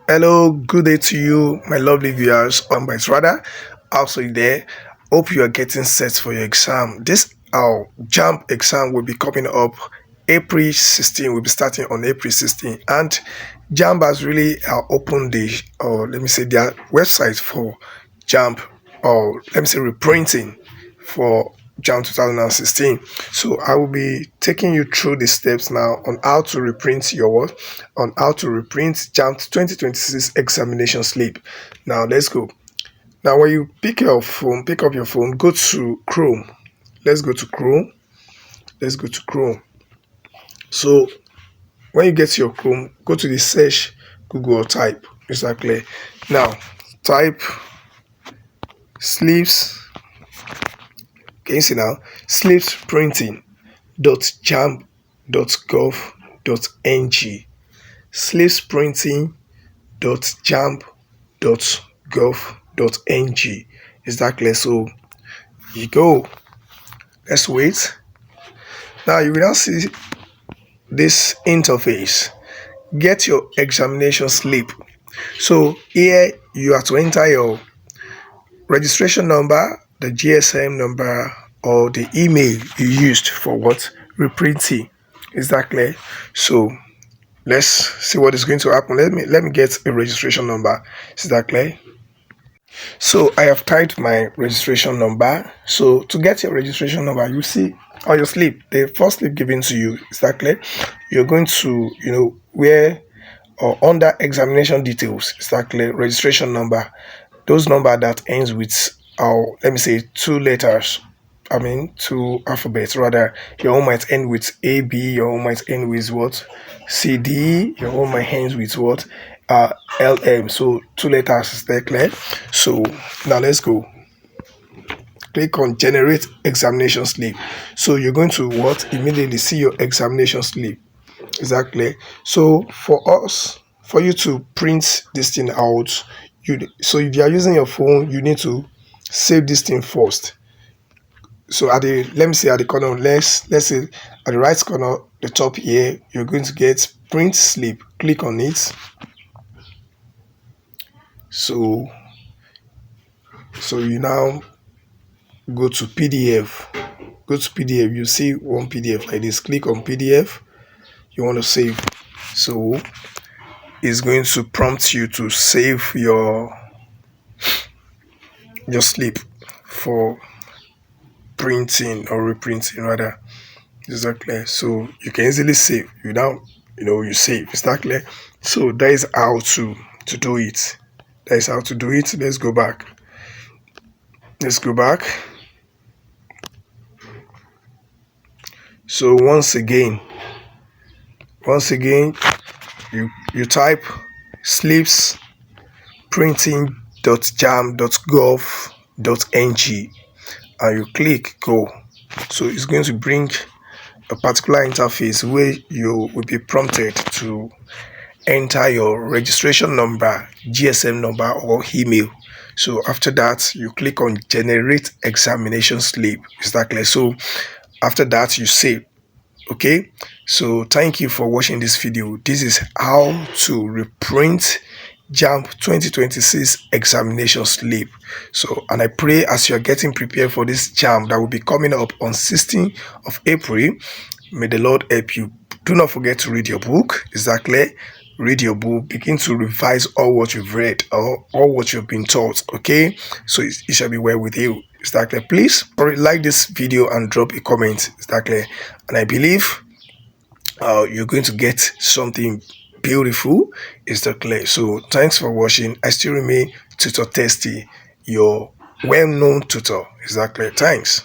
Hello, good day to you, my lovely viewers. But rather, also there. Hope you are getting set for your exam. This our JAMB exam will be coming up April 16. We'll be starting on April 16, and JAMB has really opened their website for JAMB, or let me say reprinting for JAMB 2016. So I will be taking you through the steps now on how to reprint your work, on how to reprint JAMB 2026 examination slip. Now let's go. Now when you pick up your phone, go to Chrome. Let's go to Chrome. So when you get to your Chrome, go to the search Google, type exactly. Now type slips. Can you see now? slipsprinting.jamb.gov.ng. slipsprinting.jamb.gov.ng. Exactly. So you go. Let's wait. Now you will now see this interface. Get your examination slip. So here you have to enter your registration number, the GSM number, or the email you used for what reprinting. Exactly. So let's see what is going to happen. Let me get a registration number. Exactly. So I have typed my registration number. So to get your registration number, you see on your slip, the first slip given to you, exactly, you're going to, where or under examination details, exactly, registration number, those number that ends with let me say two alphabets rather. Your own might end with AB, your own might end with what, CD, your own might end with what, LM. So two letters, is that clear? So now let's go. Click on generate examination slip. So you're going to immediately see your examination slip. Exactly. So for you to print this thing out, so if you are using your phone, you need to save this thing first. So let me say at the corner, let's say at the right corner, the top here, you're going to get print slip. Click on it. So you now go to PDF. You see one PDF like this. Click on PDF. You want to save. So it's going to prompt you to save your slip for printing or reprinting rather. Exactly. So you can easily save. You save. Exactly. So that is how to do it. Let's go back. So once again, you type slipsprinting.jamb.gov.ng and you click go. So it's going to bring a particular interface where you will be prompted to enter your registration number, GSM number, or email. So after that, you click on generate examination slip. Exactly. So after that, you save. Okay. So thank you for watching this video. This is how to reprint JAMB 2026 examination slip. So, and I pray as you are getting prepared for this JAMB that will be coming up on 16th of April, may the Lord help you. Do not forget to read your book. Exactly. Read your book. Begin to revise all what you've read or all what you've been taught. Okay. So it shall be well with you. Exactly. Please like this video and drop a comment. Exactly. And I believe you're going to get something beautiful. Exactly. So thanks for watching. I still remain Tutor Testy, your well-known tutor. Exactly. Thanks.